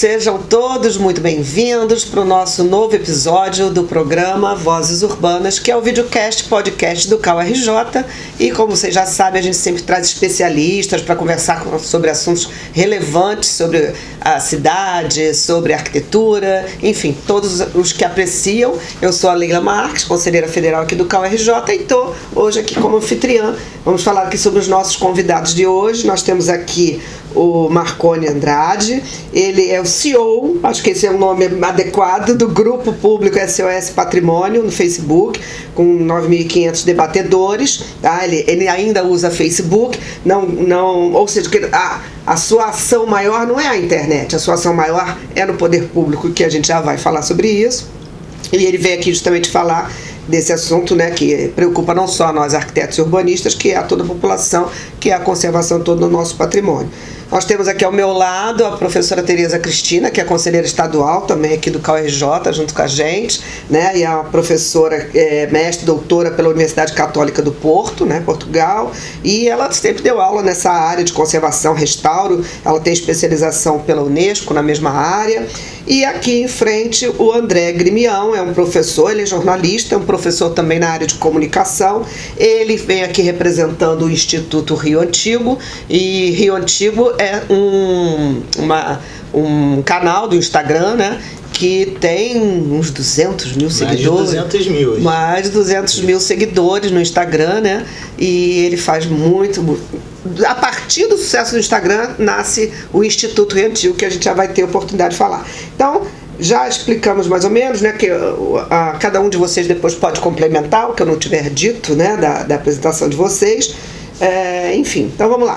sejam todos muito bem-vindos para o nosso novo episódio do programa Vozes Urbanas, que é o videocast podcast do CAU-RJ. E como vocês já sabem, a gente sempre traz especialistas para conversar sobre assuntos relevantes sobre a cidade, sobre a arquitetura, enfim, todos os que apreciam. Eu sou a Leila Marques, conselheira federal aqui do CAU-RJ, e estou hoje aqui como anfitriã. Vamos falar aqui sobre os nossos convidados de hoje. Nós temos aqui o Marconi Andrade, ele é o CEO, acho que esse é o nome adequado, do Grupo Público SOS Patrimônio no Facebook, com 9.500 debatedores, tá? Ele ainda usa Facebook, ou seja, a sua ação maior não é a internet, a sua ação maior é no poder público, que a gente já vai falar sobre isso, e ele veio aqui justamente falar desse assunto, né, que preocupa não só nós arquitetos e urbanistas, que é a toda a população, que é a conservação todo do nosso patrimônio. Nós temos aqui ao meu lado a professora Tereza Cristina, que é conselheira estadual também aqui do CAU-RJ, junto com a gente, né, e é uma professora mestre, doutora pela Universidade Católica do Porto, né, Portugal, e ela sempre deu aula nessa área de conservação, restauro, ela tem especialização pela Unesco na mesma área. E aqui em frente o André Grimião, é um professor, ele é jornalista, é um professor também na área de comunicação. Ele vem aqui representando o Instituto Rio Antigo, e Rio Antigo é um canal do Instagram, né, que tem uns 200 mil seguidores. Mais de 200 mil seguidores no Instagram, né? E ele faz muito. A partir do sucesso do Instagram nasce o Instituto Rio Antigo, que a gente já vai ter oportunidade de falar. Então, já explicamos mais ou menos, né, que cada um de vocês depois pode complementar o que eu não tiver dito, né, da apresentação de vocês. Enfim, então vamos lá.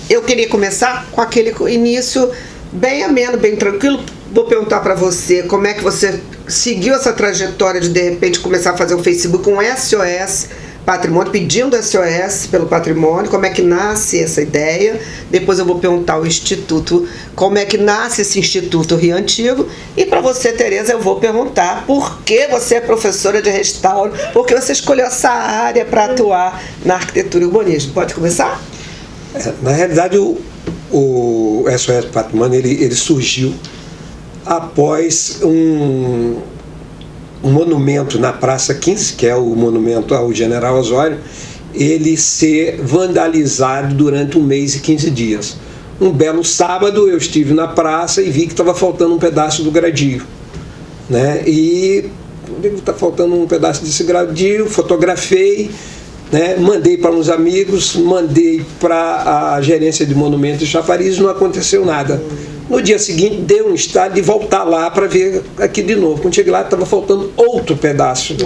Eu queria começar com aquele início bem ameno, bem tranquilo. Vou perguntar para você como é que você seguiu essa trajetória de repente começar a fazer um Facebook com SOS Patrimônio, pedindo SOS pelo patrimônio, como é que nasce essa ideia. Depois eu vou perguntar ao Instituto como é que nasce esse Instituto Rio Antigo. E para você, Tereza, eu vou perguntar por que você é professora de restauro, por que você escolheu essa área para atuar na arquitetura e urbanismo. Pode começar? Na realidade, o SOS Patrimônio ele surgiu após um monumento na Praça 15, que é o monumento ao General Osório, ele ser vandalizado durante 1 mês e 15 dias. Um belo sábado eu estive na praça e vi que estava faltando um pedaço do gradil, né? E está faltando um pedaço desse gradil, fotografei, né? Mandei para uns amigos, mandei para a gerência de monumentos e chafariz, não aconteceu nada. No dia seguinte deu um estado de voltar lá para ver aqui de novo. Quando cheguei lá estava faltando outro pedaço.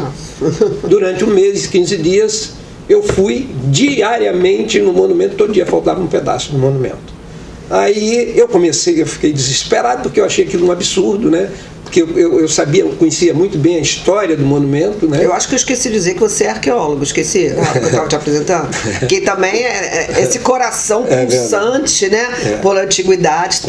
Durante 1 mês e 15 dias eu fui diariamente no monumento, todo dia faltava um pedaço no monumento. Aí eu fiquei desesperado porque eu achei aquilo um absurdo, né? Porque eu conhecia muito bem a história do monumento, né? Eu acho que eu esqueci de dizer que você é arqueólogo, esqueci, eu estava te apresentando. Que também é esse coração pulsante, né? Por antiguidade,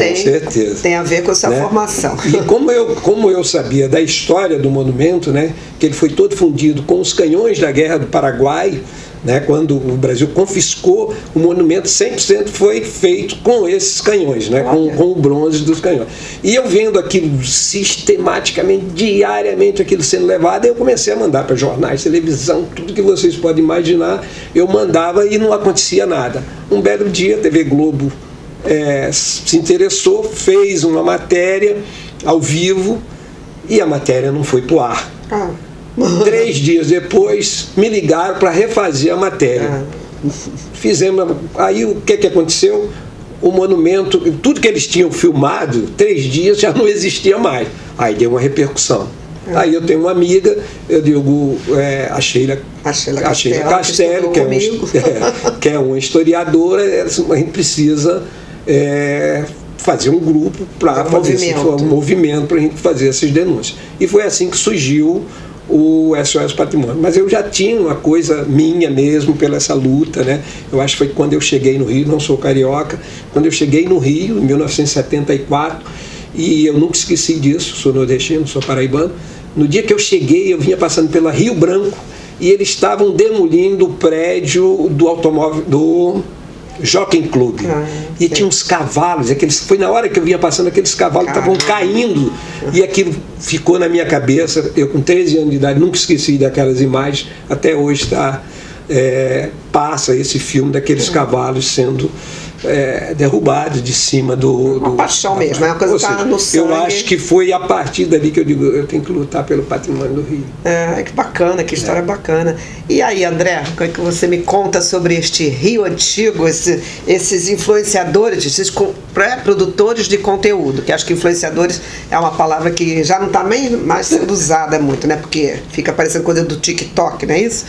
tem a ver com essa formação. E como eu sabia da história do monumento, né? Que ele foi todo fundido com os canhões da Guerra do Paraguai, né, quando o Brasil confiscou o monumento, 100% foi feito com esses canhões, né, com o bronze dos canhões. E eu vendo aquilo sistematicamente, diariamente, aquilo sendo levado, eu comecei a mandar para jornais, televisão, tudo que vocês podem imaginar, eu mandava e não acontecia nada. Um belo dia, a TV Globo se interessou, fez uma matéria ao vivo e a matéria não foi para o ar. 3 dias depois me ligaram para refazer a matéria. Fizemos. Aí o que aconteceu? O monumento, tudo que eles tinham filmado, 3 dias já não existia mais. Aí deu uma repercussão. Aí eu tenho uma amiga, eu digo, a Sheila Castelli, que é uma historiadora, a gente precisa fazer um grupo para fazer um movimento para a gente fazer essas denúncias. E foi assim que surgiu o SOS Patrimônio. Mas eu já tinha uma coisa minha mesmo pela essa luta, né? Eu acho que foi quando eu cheguei no Rio, não sou carioca, quando eu cheguei no Rio, em 1974, e eu nunca esqueci disso, sou nordestino, sou paraibano. No dia que eu cheguei, eu vinha passando pela Rio Branco e eles estavam demolindo o prédio do automóvel, Jockey Club. E tinha uns cavalos, foi na hora que eu vinha passando, aqueles cavalos estavam caindo, e aquilo ficou na minha cabeça. Eu, com 13 anos de idade, nunca esqueci daquelas imagens, até hoje passa esse filme daqueles cavalos sendo derrubados de cima do... Uma paixão mesmo, é uma coisa que está no sangue. Eu acho que foi a partir dali que eu digo, eu tenho que lutar pelo patrimônio do Rio. Que bacana, que história bacana. E aí, André, o que é que você me conta sobre este Rio Antigo, esses influenciadores, esses produtores de conteúdo, que acho que influenciadores é uma palavra que já não está mais sendo usada muito, né? Porque fica parecendo coisa do TikTok, não é isso?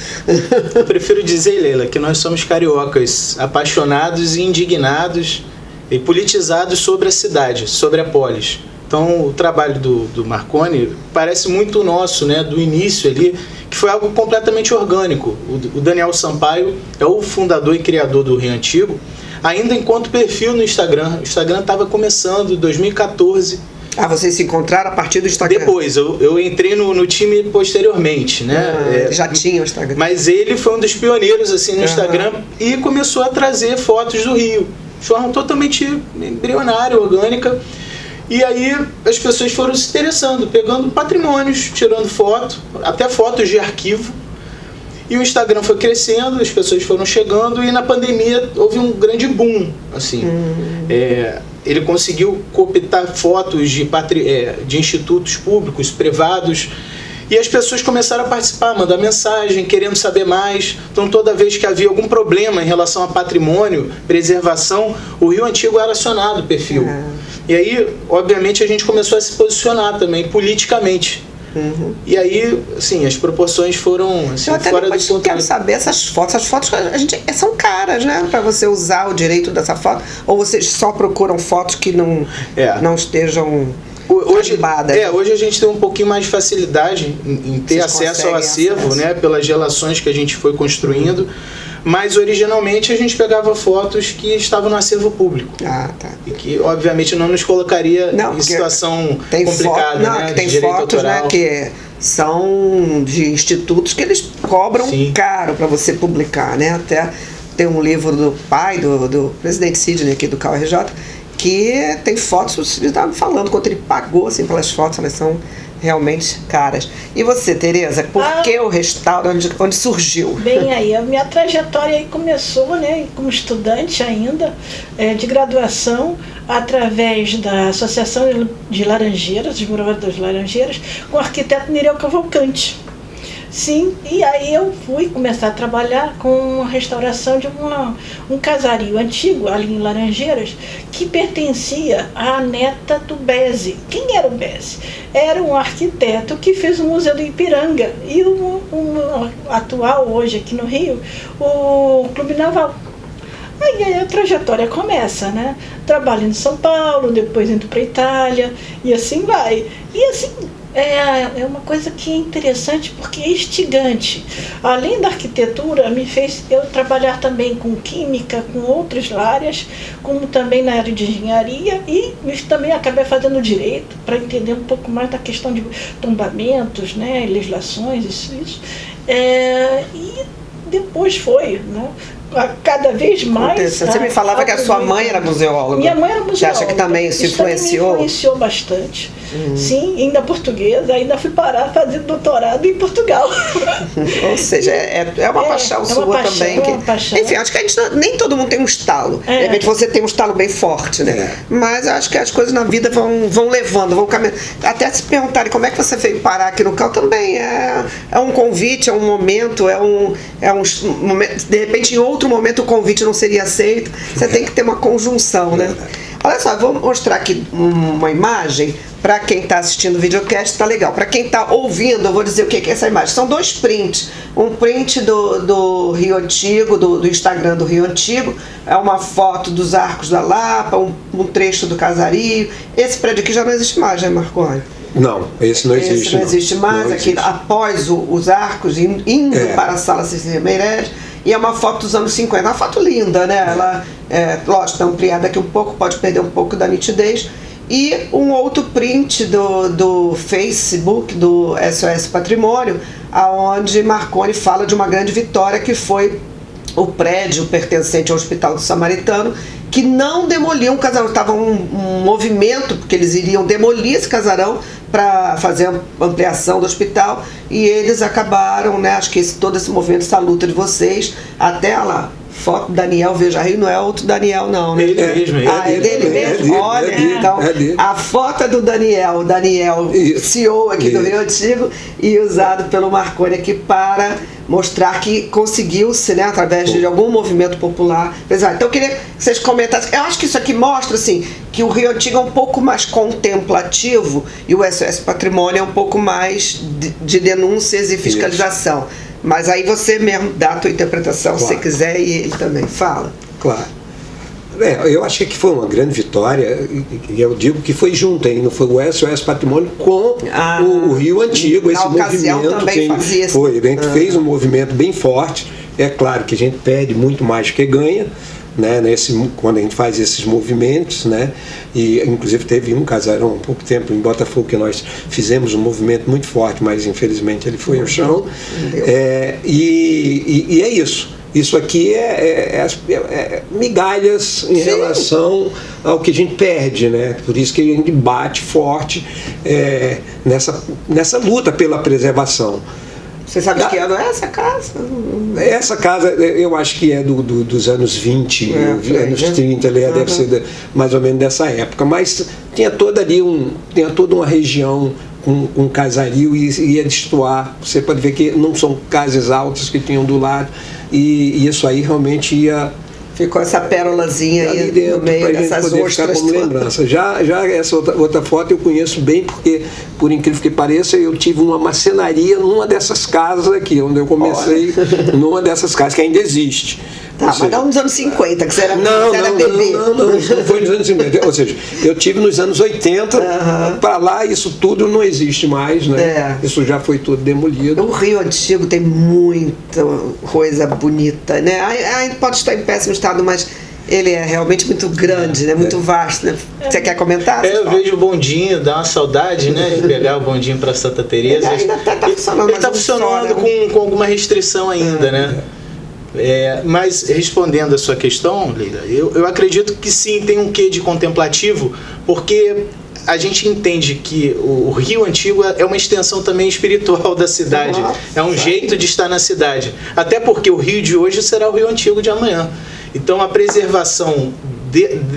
Eu prefiro dizer, Leila, que nós somos cariocas, apaixonados e indignados e politizados sobre a cidade, sobre a polis. Então, o trabalho do Marconi parece muito o nosso, né, do início ali, que foi algo completamente orgânico. O Daniel Sampaio é o fundador e criador do Rio Antigo, ainda enquanto perfil no Instagram. O Instagram estava começando em 2014. Vocês se encontraram a partir do Instagram? Depois, eu entrei no time posteriormente, né? Já tinha o Instagram. Mas ele foi um dos pioneiros assim, no Instagram e começou a trazer fotos do Rio, de forma totalmente embrionária, orgânica. E aí as pessoas foram se interessando, pegando patrimônios, tirando foto, até fotos de arquivo. E o Instagram foi crescendo, as pessoas foram chegando, e na pandemia houve um grande boom, assim. Ele conseguiu cooptar fotos de institutos públicos, privados, e as pessoas começaram a participar, mandar mensagem, querendo saber mais. Então, toda vez que havia algum problema em relação a patrimônio, preservação, o Rio Antigo era acionado o perfil. E aí, obviamente, a gente começou a se posicionar também politicamente. E aí, assim, as proporções foram assim, fora do controle. Eu quero saber essas fotos são caras, né? Para você usar o direito dessa foto, ou vocês só procuram fotos que não estejam carimbadas? Hoje a gente tem um pouquinho mais de facilidade em ter acesso ao acervo, né? Pelas relações que a gente foi construindo. Mas originalmente a gente fotos que estavam no acervo público. E que obviamente não nos colocaria em situação complicada, né? Tem fotos, né, que são de institutos que eles cobram caro para você publicar, né? Até tem um livro do pai do presidente Sidney aqui do CAU-RJ, que tem fotos, ele estava falando quanto ele pagou assim, pelas fotos, elas são realmente caras. E você, Tereza, por que o restaurante, onde surgiu? Bem, aí a minha trajetória aí começou, né, como estudante ainda, de graduação, através da Associação de Laranjeiras, dos moradores de Laranjeiras, com o arquiteto Nereu Cavalcante. Sim, e aí eu fui começar a trabalhar com a restauração de um casario antigo ali em Laranjeiras, que pertencia à neta do Bezzi. Quem era o Bezzi? Era um arquiteto que fez o Museu do Ipiranga e o atual hoje aqui no Rio, o Clube Naval. Aí a trajetória começa, né? Trabalho em São Paulo, depois indo para a Itália, e assim vai. E assim, é uma coisa que é interessante porque é instigante. Além da arquitetura, me fez eu trabalhar também com química, com outras áreas, como também na área de engenharia, e também acabei fazendo direito para entender um pouco mais da questão de tombamentos, né, legislações, isso. E depois foi, né? Cada vez mais. Você me falava que a sua mãe era museóloga. Minha mãe era museóloga. Você acha que também isso influenciou? Me influenciou bastante. Sim, ainda portuguesa, ainda fui parar fazendo doutorado em Portugal. Ou seja, é uma paixão sua também. É uma paixão. Enfim, acho que nem todo mundo tem um estalo. De repente você tem um estalo bem forte, né? Mas acho que as coisas na vida vão levando, vão caminhando. Até se perguntarem como é que você veio parar aqui no CAU também. É um convite, é um momento, é um momento. De repente, em outro momento, o convite não seria aceito. Você tem que ter uma conjunção, né? Olha só, vou mostrar aqui uma imagem. Para quem está assistindo o videocast, tá legal. Para quem está ouvindo, eu vou dizer o que é essa imagem. São dois prints. Um print do Rio Antigo, do Instagram do Rio Antigo. É uma foto dos Arcos da Lapa, um trecho do casario. Esse prédio aqui já não existe mais, né, Marconi? Não, esse não existe. Esse não existe mais. Não aqui existe. Após os Arcos, indo para a Sala Cecília Meirelles. E é uma foto dos anos 50. Uma foto linda, né? Ela, lógico, está ampliada aqui um pouco, pode perder um pouco da nitidez. E um outro print do Facebook, do SOS Patrimônio, onde Marconi fala de uma grande vitória que foi o prédio pertencente ao Hospital do Samaritano, que não demoliam o casarão. Estava um movimento, porque eles iriam demolir esse casarão para fazer a ampliação do hospital, e eles acabaram, né? Acho que todo esse movimento, essa luta de vocês, até lá, foto do Daniel Veja Rio, não é outro Daniel não, né? Ele mesmo. É dele mesmo? Olha, então, a foto é do Daniel, o Daniel, CEO aqui do Rio Antigo, e usado pelo Marconi aqui para mostrar que conseguiu-se, né, através de algum movimento popular. Então eu queria que vocês comentassem. Eu acho que isso aqui mostra, assim, que o Rio Antigo é um pouco mais contemplativo e o SOS Patrimônio é um pouco mais de denúncias e fiscalização. Isso. Mas aí você mesmo dá a tua interpretação, claro, se você quiser, e ele também fala. Claro. Eu achei que foi uma grande vitória, e eu digo que foi junto, hein? Não foi o SOS Patrimônio com o Rio Antigo, esse movimento também fazia isso. Foi, a gente fez um movimento bem forte. É claro que a gente perde muito mais do que ganha, né, quando a gente faz esses movimentos, né, e inclusive teve um casarão há pouco tempo em Botafogo que nós fizemos um movimento muito forte, mas infelizmente ele foi ao chão. E é isso. Isso aqui é migalhas em relação ao que a gente perde, né? Por isso que a gente bate forte nessa luta pela preservação. Você sabe de que ano é essa casa? Essa casa, eu acho que é dos anos 20, anos 30, deve ser mais ou menos dessa época. Mas tinha toda uma região com casario e ia destoar. Você pode ver que não são casas altas que tinham do lado, e isso aí realmente ia... Ficou essa pérolazinha aí dentro, no meio dessas ostras como lembrança. Já essa outra foto eu conheço bem, porque, por incrível que pareça, eu tive uma marcenaria numa dessas casas aqui, onde eu comecei, numa dessas casas, que ainda existe. Tá, mas não nos anos 50, que você era bebê. Não, isso não foi nos anos 50. Ou seja, eu tive nos anos 80, para lá isso tudo não existe mais, né? Isso já foi tudo demolido. O Rio Antigo tem muita coisa bonita, né? Ainda pode estar em péssimo estado, mas ele é realmente muito grande, né? Muito vasto, né? Você quer comentar? Eu vejo o bondinho, dá uma saudade, né? De pegar o bondinho para Santa Teresa. Ele ainda até está funcionando. Ele está funcionando com alguma restrição ainda, né? Mas respondendo a sua questão, Leila, eu acredito que sim, tem um quê de contemplativo, porque a gente entende que o Rio Antigo é uma extensão também espiritual da cidade, é um jeito de estar na cidade, até porque o Rio de hoje será o Rio Antigo de amanhã. Então a preservação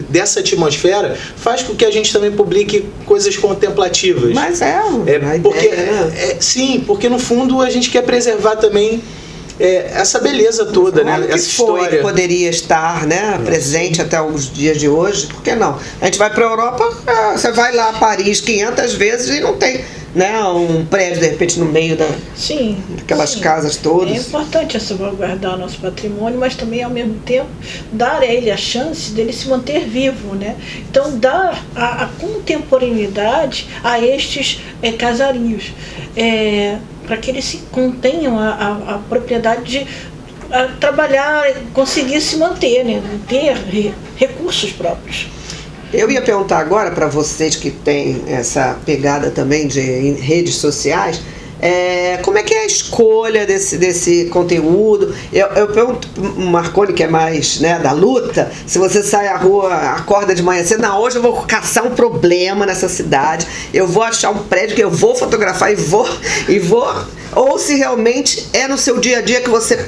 dessa atmosfera faz com que a gente também publique coisas contemplativas. Mas sim, porque no fundo a gente quer preservar também essa beleza toda, né? Essa história que poderia estar, né, presente até os dias de hoje. Por que não? A gente vai para a Europa, você vai lá a Paris 500 vezes e não tem, né, um prédio de repente no meio daquelas casas todas. É importante salvaguardar o nosso patrimônio, mas também ao mesmo tempo dar a ele a chance dele se manter vivo, né? Então dar a contemporaneidade a estes casarios, para que eles se contenham a propriedade de trabalhar, conseguir se manter, né? Ter recursos próprios. Eu ia perguntar agora para vocês que têm essa pegada também de redes sociais, como é que é a escolha desse conteúdo? Eu pergunto o Marconi, que é mais, né, da luta, se você sai à rua, acorda de manhã cedo, não, hoje eu vou caçar um problema nessa cidade, eu vou achar um prédio que eu vou fotografar e vou, ou se realmente é no seu dia a dia que você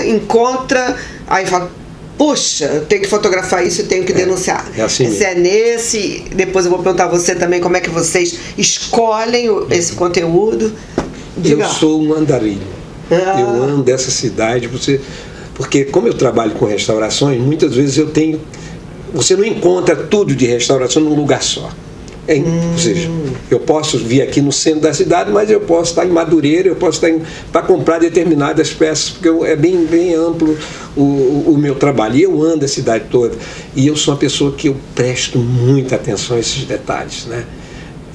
encontra, aí fala, puxa, eu tenho que fotografar isso, eu tenho que denunciar. Assim se é nesse, depois eu vou perguntar a você também como é que vocês escolhem esse conteúdo. Eu sou um andarilho. Eu ando dessa cidade, porque como eu trabalho com restaurações, muitas vezes você não encontra tudo de restauração num lugar só. Ou seja, eu posso vir aqui no centro da cidade, mas eu posso estar em Madureira, eu posso estar para comprar determinadas peças, porque é bem amplo o meu trabalho. E eu ando a cidade toda. E eu sou uma pessoa que eu presto muita atenção a esses detalhes, né?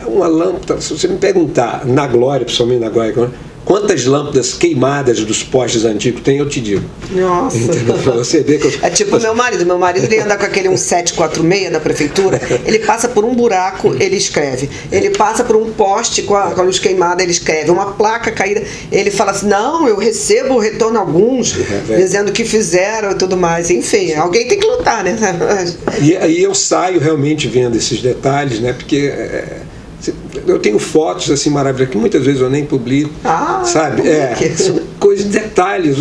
Uma lâmpada, se você me perguntar, na Glória, principalmente na Glória, Quantas lâmpadas queimadas dos postes antigos tem, eu te digo. Nossa. Pra você ver que É tipo meu marido ele anda com aquele 1746 da prefeitura, ele passa por um buraco, ele escreve. Ele passa por um poste com a luz queimada, ele escreve. Uma placa caída, ele fala assim, não, eu recebo retorno alguns, dizendo que fizeram e tudo mais. Enfim, alguém tem que lutar, né? E aí eu saio realmente vendo esses detalhes, né? Porque eu tenho fotos assim maravilhosas que muitas vezes eu nem publico, sabe? São coisas, detalhes.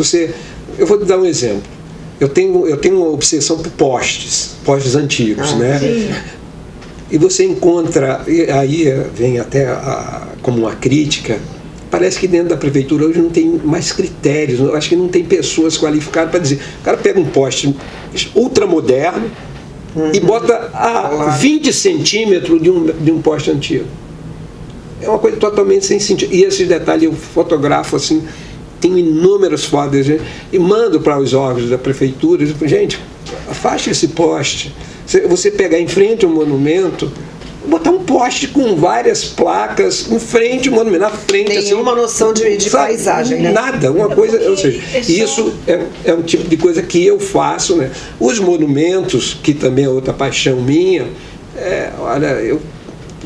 Eu vou te dar um exemplo. Eu tenho uma obsessão por postes antigos, né? Sim. E você encontra, e aí vem até como uma crítica, parece que dentro da prefeitura hoje não tem mais critérios, eu acho que não tem pessoas qualificadas para dizer. O cara pega um poste ultramoderno e bota a 20 centímetros de um poste antigo. É uma coisa totalmente sem sentido. E esses detalhes eu fotografo assim, tenho inúmeras fotos e mando para os órgãos da prefeitura e digo, gente, afaste esse poste. Você pegar em frente ao monumento, botar um poste com várias placas em frente ao monumento, na frente. Nenhuma assim, noção de paisagem, né? Nada, uma coisa, ou seja, isso é um tipo de coisa que eu faço, né? Os monumentos, que também é outra paixão minha, olha,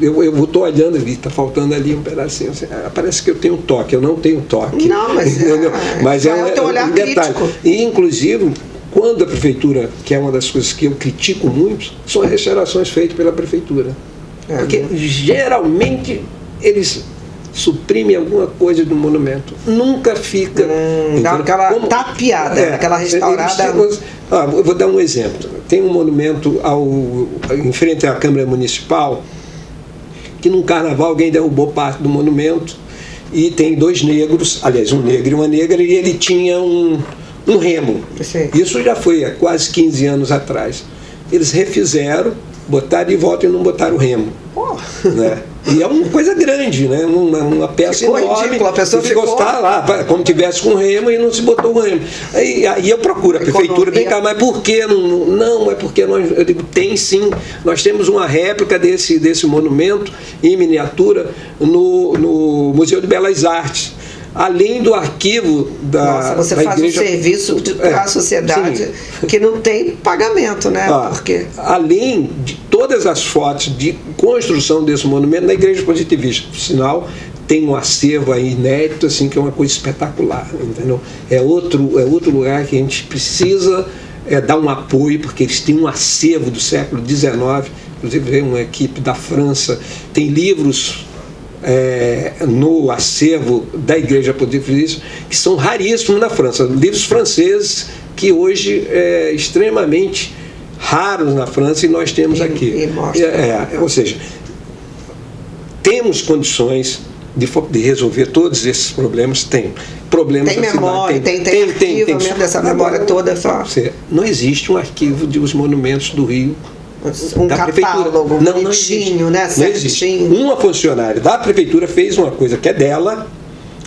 eu estou olhando ali, está faltando ali um pedacinho, assim, parece que eu tenho toque, eu não tenho toque. Não, mas é o teu olhar detalhe. crítico. E, inclusive, quando a prefeitura, que é uma das coisas que eu critico muito, são as restaurações feitas pela prefeitura. Porque geralmente eles suprimem alguma coisa do monumento. Nunca fica. Dá aquela tapeada, aquela restaurada. Eu vou dar um exemplo. Tem um monumento em frente à Câmara Municipal, que num carnaval alguém derrubou parte do monumento e tem dois negros, aliás, um negro e uma negra, e ele tinha um remo. Sim. Isso já foi há quase 15 anos atrás. Eles refizeram, botaram de volta e não botaram o remo. Né? E é uma coisa grande, né? Uma peça ficou enorme. Ridículo, a pessoa ficou lá, como tivesse com remo e não se botou o remo. Aí eu procuro a prefeitura, vem cá, mas por que não? É porque eu digo, tem sim. Nós temos uma réplica desse monumento em miniatura no Museu de Belas Artes. Além do arquivo da Nossa, você da faz igreja, um serviço para a sociedade que não tem pagamento, né? Porque além de todas as fotos de construção desse monumento na Igreja Positivista, por sinal, tem um acervo aí inédito, assim, que é uma coisa espetacular, entendeu? É outro lugar que a gente precisa dar um apoio, porque eles têm um acervo do século XIX, inclusive veio uma equipe da França, tem livros no acervo da Igreja Positivista que são raríssimos na França, livros franceses que hoje é extremamente raros na França e nós temos aqui. Ou seja, temos condições de resolver todos esses problemas. Tem problemas. Tem memória, tem arquivo mesmo dessa memória toda. Não existe um arquivo dos monumentos do Rio. Um catálogo bonitinho, né? Não existe. Uma funcionária da prefeitura fez uma coisa que é dela,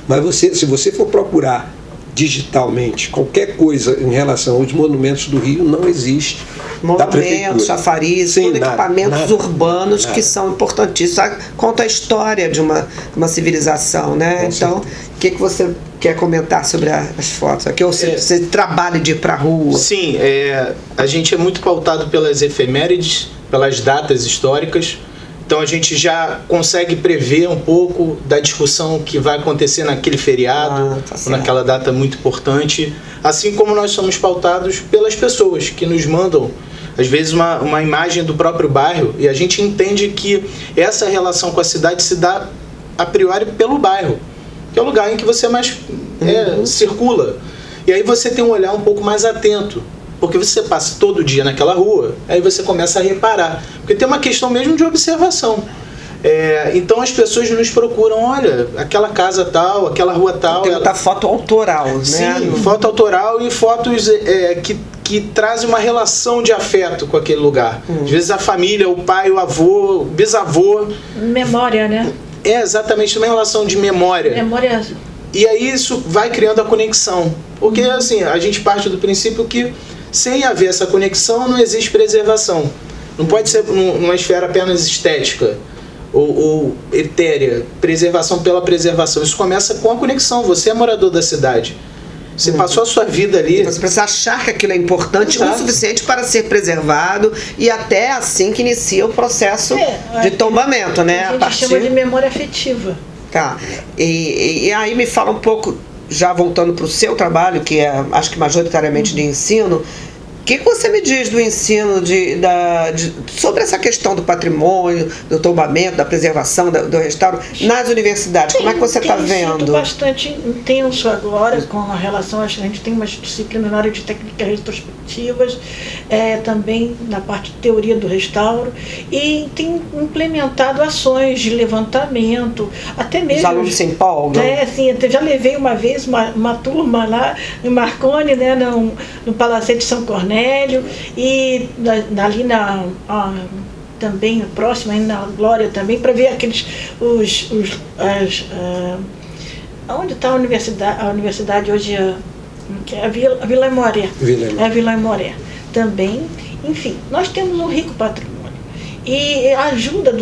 mas se você for procurar digitalmente qualquer coisa em relação aos monumentos do Rio, não existe. Monumentos, chafarizes, equipamentos urbanos que são importantíssimos. Conta a história de uma civilização, né? Então, o que você quer comentar sobre as fotos? Aqui você trabalha de ir para a rua. Sim, a gente é muito pautado pelas efemérides, pelas datas históricas. Então a gente já consegue prever um pouco da discussão que vai acontecer naquele feriado, ou naquela data muito importante. Assim como nós somos pautados pelas pessoas que nos mandam, às vezes, uma imagem do próprio bairro, e a gente entende que essa relação com a cidade se dá a priori pelo bairro, que é o lugar em que você mais circula. E aí você tem um olhar um pouco mais atento, porque você passa todo dia naquela rua, aí você começa a reparar. Porque tem uma questão mesmo de observação. Então as pessoas nos procuram, olha, aquela casa tal, aquela rua tal. Tem muita foto autoral, né? Sim, foto autoral e fotos que trazem uma relação de afeto com aquele lugar. Às vezes a família, o pai, o avô, o bisavô. Memória, né? Exatamente, uma relação de memória. Memória. E aí isso vai criando a conexão. Porque assim, a gente parte do princípio que sem haver essa conexão não existe preservação. Não pode ser numa esfera apenas estética. ou etérea, preservação pela preservação. Isso começa com a conexão. Você é morador da cidade. Você passou a sua vida ali. Você precisa achar que aquilo é importante o suficiente para ser preservado, e até assim que inicia o processo de tombamento, né? A gente chama de memória afetiva. Tá. E aí me fala um pouco, já voltando para o seu trabalho, que é, acho que majoritariamente de ensino. O que você me diz do ensino sobre essa questão do patrimônio, do tombamento, da preservação, do restauro nas universidades? Como é que você está vendo? Tem sido bastante intenso agora com a relação, acho que a gente tem umas disciplinas na área de técnicas retrospectivas, também na parte de teoria do restauro, e tem implementado ações de levantamento, até mesmo... Os alunos se empolgam? Assim, eu já levei uma vez uma turma lá em Marconi, né, no Palacete São Cornélio, e ali também próximo, aí na Glória também, para ver aqueles onde está a universidade hoje, que é a Vila Aimoré. É a Vila Aimoré também. Enfim, nós temos um rico patrimônio, e a ajuda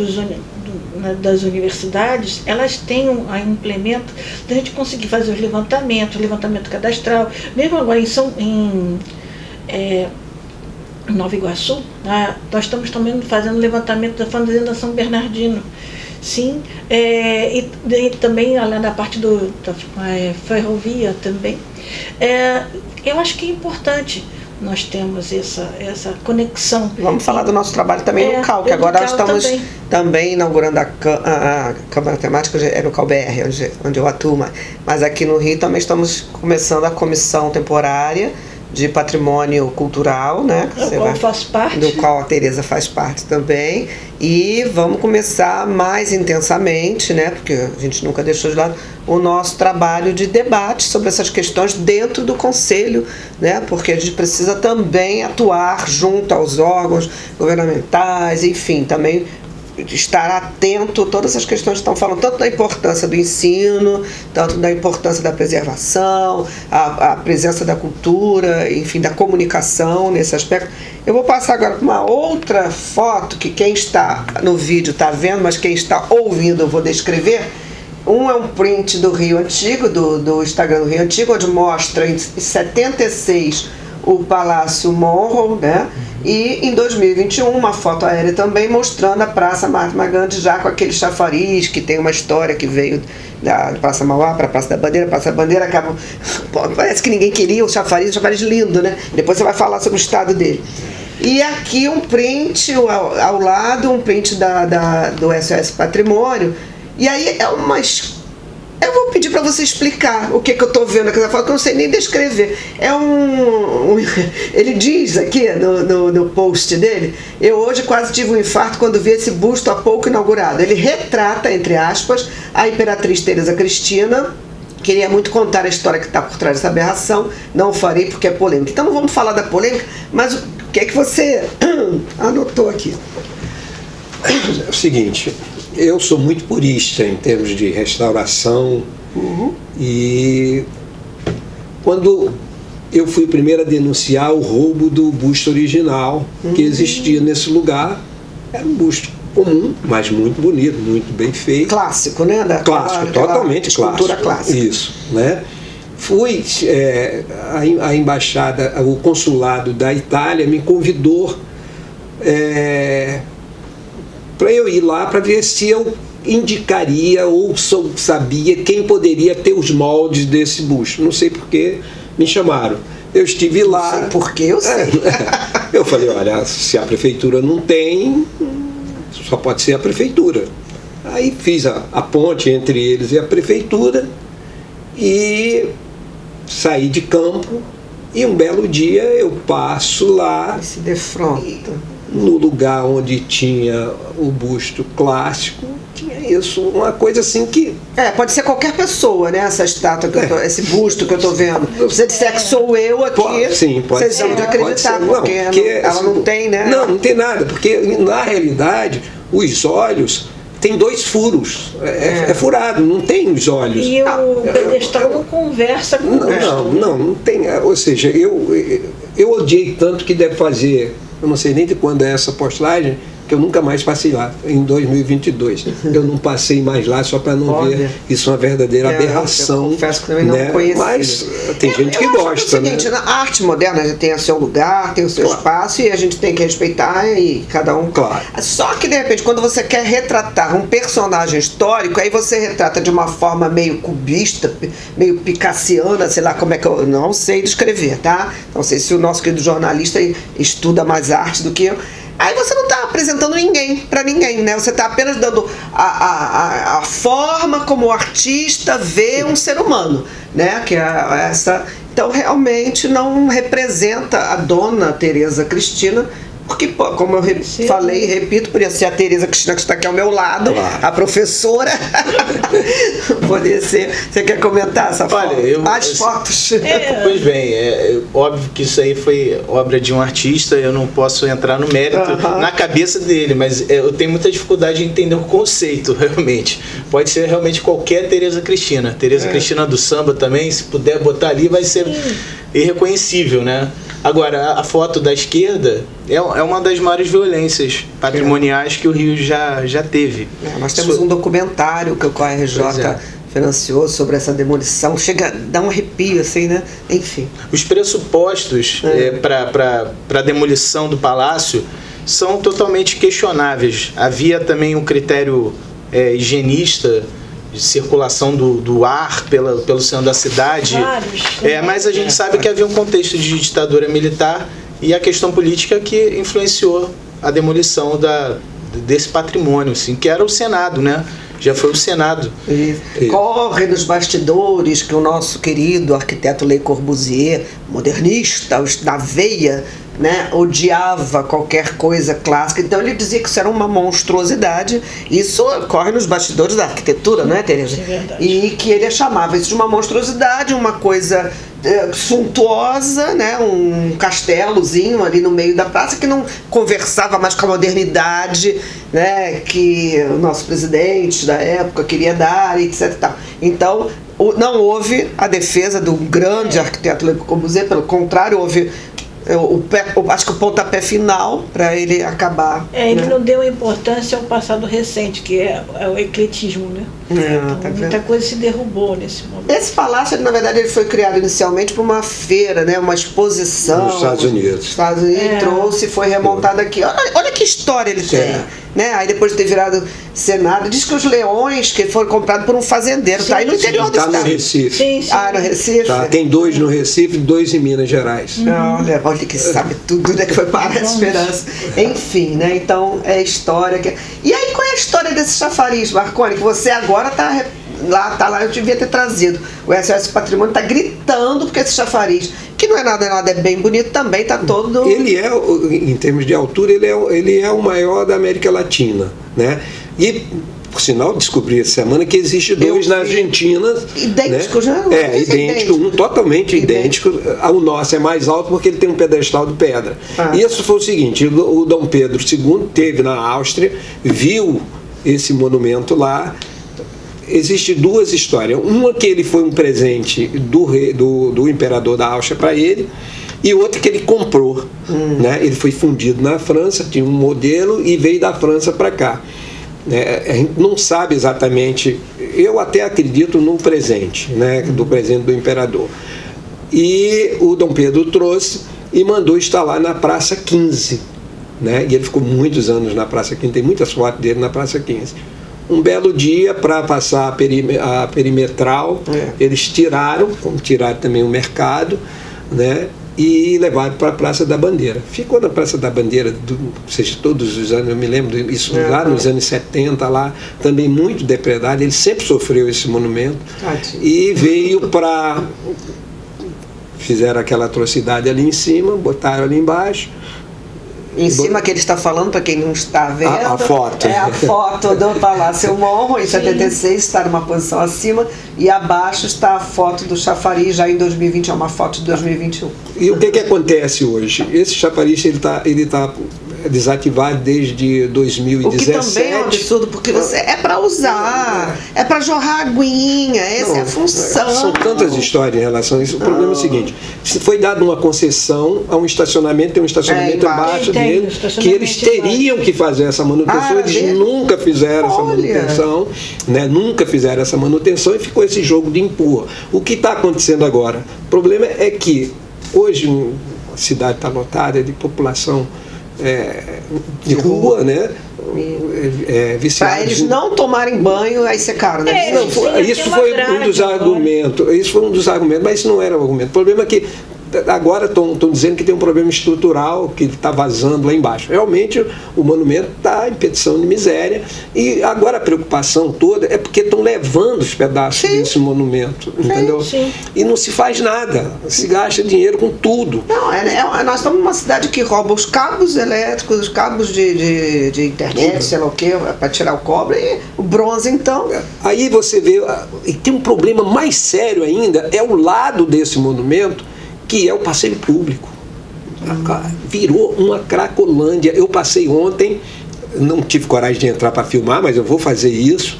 das universidades, elas têm implemento da gente conseguir fazer os levantamentos, levantamento cadastral, mesmo agora em Nova Iguaçu, nós estamos também fazendo levantamento da Fazenda São Bernardino. Sim, e também além da parte da ferrovia também. Eu acho que é importante nós temos essa conexão. Vamos falar do nosso trabalho também no CAL, que agora nós estamos também inaugurando a Câmara Temática, é no CAL-BR, onde eu atuo, mas aqui no Rio também estamos começando a comissão temporária de patrimônio cultural, né? Do qual a Tereza faz parte também. E vamos começar mais intensamente, né? Porque a gente nunca deixou de lado o nosso trabalho de debate sobre essas questões dentro do Conselho, né? Porque a gente precisa também atuar junto aos órgãos governamentais, enfim, também estar atento a todas essas questões que estão falando, tanto da importância do ensino, tanto da importância da preservação, a presença da cultura, enfim, da comunicação nesse aspecto. Eu vou passar agora para uma outra foto que quem está no vídeo está vendo, mas quem está ouvindo eu vou descrever. Um é um print do Rio Antigo, do Instagram do Rio Antigo, onde mostra em 76 o Palácio Monroe, né? E em 2021 uma foto aérea também mostrando a Praça Mahatma Gandhi, já com aquele chafariz que tem uma história que veio da Praça Mauá para a Praça da Bandeira. A Praça da Bandeira acaba, parece que ninguém queria o chafariz lindo, né? Depois você vai falar sobre o estado dele. E aqui um print ao lado, um print do SOS Patrimônio. E aí eu vou pedir para você explicar o que eu estou vendo aqui na foto, que eu não sei nem descrever. Ele diz aqui no post dele: eu hoje quase tive um infarto quando vi esse busto há pouco inaugurado. Ele retrata, entre aspas, a Imperatriz Teresa Cristina. Queria muito contar a história que está por trás dessa aberração, não o farei porque é polêmica. Então não vamos falar da polêmica, mas o que é que você anotou aqui? É o seguinte... Eu sou muito purista em termos de restauração. E quando eu fui o primeiro a denunciar o roubo do busto original que existia nesse lugar, era um busto comum, mas muito bonito, muito bem feito. Clássico, né? Clássico, totalmente clássico. Cultura clássica. Isso, né? Fui, a embaixada, o consulado da Itália me convidou para eu ir lá para ver se eu indicaria ou sabia quem poderia ter os moldes desse busto. Não sei porque me chamaram. Eu estive lá. Não sei porque eu sei. Eu falei, olha, se a prefeitura não tem, só pode ser a prefeitura. Aí fiz a ponte entre eles e a prefeitura e saí de campo, e um belo dia eu passo lá. E se defronta. No lugar onde tinha o busto clássico, tinha isso, uma coisa assim que... pode ser qualquer pessoa, né? Essa estátua, esse busto que eu estou vendo. Se você disser que sou eu aqui, sim, pode vocês vão acreditar, porque ela não tem, né? Não tem nada, porque na realidade os olhos tem 2 furos, é furado, não tem os olhos. E o pedestal não conversa com o busto. Não tem, ou seja, eu odiei tanto que deve fazer... Eu não sei nem de quando é essa postagem, que eu nunca mais passei lá, em 2022. Eu não passei mais lá só para não ver isso, uma verdadeira aberração. Eu confesso que também não conhecia. Mas tem gente que gosta, é o seguinte, a arte moderna tem o seu lugar, tem o seu espaço, e a gente tem que respeitar, e cada um... Claro. Só que, de repente, quando você quer retratar um personagem histórico, aí você retrata de uma forma meio cubista, meio picassiana, sei lá como é que eu não sei descrever, tá? Não sei se o nosso querido jornalista estuda mais arte do que eu. Aí você não está apresentando ninguém para ninguém, né? Você está apenas dando a forma como o artista vê um ser humano, né? Que é essa. Então realmente não representa a dona Tereza Cristina, porque, como eu falei e repito, podia ser a Tereza Cristina que está aqui ao meu lado, a professora. Poderia ser. Você quer comentar essa foto? Mais fotos. Pois bem, óbvio que isso aí foi obra de um artista, eu não posso entrar no mérito na cabeça dele, mas eu tenho muita dificuldade em entender o conceito, realmente. Pode ser realmente qualquer Tereza Cristina. Tereza Cristina do samba também, se puder botar ali, vai ser irreconhecível, né? Agora, a foto da esquerda é uma das maiores violências patrimoniais que o Rio já teve. Nós temos um documentário que o CORRJ financiou sobre essa demolição. Chega a dar um arrepio, assim, né? Enfim. Os pressupostos para a demolição do palácio são totalmente questionáveis. Havia também um critério higienista de circulação do ar pelo centro da cidade. Mas a gente sabe que havia um contexto de ditadura militar e a questão política que influenciou a demolição desse patrimônio, assim, que era o Senado, né? Já foi o Senado. Corre nos bastidores que o nosso querido arquiteto Le Corbusier, modernista, na veia, né, odiava qualquer coisa clássica, então ele dizia que isso era uma monstruosidade. Isso corre nos bastidores da arquitetura, não é, Tereza? É verdade. E que ele chamava isso de uma monstruosidade, uma coisa suntuosa, né, um castelozinho ali no meio da praça que não conversava mais com a modernidade, né, que o nosso presidente da época queria dar, etc. Então não houve a defesa do grande arquiteto Le Corbusier, pelo contrário, houve acho que o pontapé final para ele acabar. Ele não deu importância ao passado recente, que é o ecletismo, né? Então, muita coisa se derrubou nesse momento. Esse palácio, na verdade, ele foi criado inicialmente para uma feira, né? Uma exposição. Nos Estados Unidos. Estados Unidos trouxe, foi remontado aqui. Olha que história ele tem. Né? Aí depois de ter virado Senado, diz que os leões que foram comprados por um fazendeiro, tá aí no interior do estado. No Recife. Sim. No Recife. Tem 2 no Recife e 2 em Minas Gerais. Olha que sabe tudo, né? Que foi para a esperança. Enfim, né? Então é história. E aí qual é a história desse chafariz, Marconi? Que você agora tá lá, eu devia ter trazido. O SOS Patrimônio tá gritando porque esse chafariz, que não é nada, é bem bonito também, tá todo... Ele é, em termos de altura, ele é o maior da América Latina, né? E, por sinal, descobri essa semana que existe 2 na Argentina. Idênticos, né? Idêntico, um totalmente idêntico. O nosso é mais alto porque ele tem um pedestal de pedra. Isso foi o seguinte, o Dom Pedro II teve na Áustria, viu esse monumento lá. Existem 2 histórias. Uma que ele foi um presente do imperador da Áustria para ele, e outra que ele comprou. Né? Ele foi fundido na França, tinha um modelo e veio da França para cá. A gente não sabe exatamente, eu até acredito num presente, né? Do presente do imperador. E o Dom Pedro trouxe e mandou instalar na Praça 15. Né? E ele ficou muitos anos na Praça 15, tem muitas fotos dele na Praça 15. Um belo dia, para passar a perimetral, eles tiraram, como tiraram também o mercado, né? E levaram para a Praça da Bandeira. Ficou na Praça da Bandeira, todos os anos, eu me lembro disso, lá nos anos 70, lá, também muito depredado, ele sempre sofreu esse monumento. E veio para... Fizeram aquela atrocidade ali em cima, botaram ali embaixo. Em cima que ele está falando, para quem não está vendo, a foto. É a foto do Palácio Monro, em 76, está numa posição acima, e abaixo está a foto do chafariz, já em 2020, é uma foto de 2021. E o que acontece hoje? Esse chafariz ele tá desativado desde 2017. O que também é um absurdo, porque você é para usar, é para jorrar aguinha, essa é a função. São tantas histórias em relação a isso. O problema é o seguinte: se foi dada uma concessão a um estacionamento, tem um estacionamento embaixo dele, que eles teriam que fazer essa manutenção, eles nunca fizeram essa manutenção, né? Nunca fizeram essa manutenção e ficou esse jogo de empurra. O que está acontecendo agora? O problema é que hoje a cidade está lotada de população de rua, né? Viciados. Para eles não tomarem banho, aí secaram, né? Isso foi um dos argumentos. Isso foi um dos argumentos, mas isso não era o argumento. O problema é que agora estão dizendo que tem um problema estrutural, que está vazando lá embaixo. Realmente o monumento está em petição de miséria, e agora a preocupação toda é porque estão levando os pedaços desse monumento, entendeu? Sim. E não se faz nada, se gasta dinheiro com tudo. Não, nós estamos numa cidade que rouba os cabos elétricos, os cabos de internet, sei lá o que, para tirar o cobre, e o bronze então. Aí você vê, e tem um problema mais sério ainda, é o lado desse monumento, que é o passeio público. Virou uma cracolândia. Eu passei ontem, não tive coragem de entrar para filmar, mas eu vou fazer isso.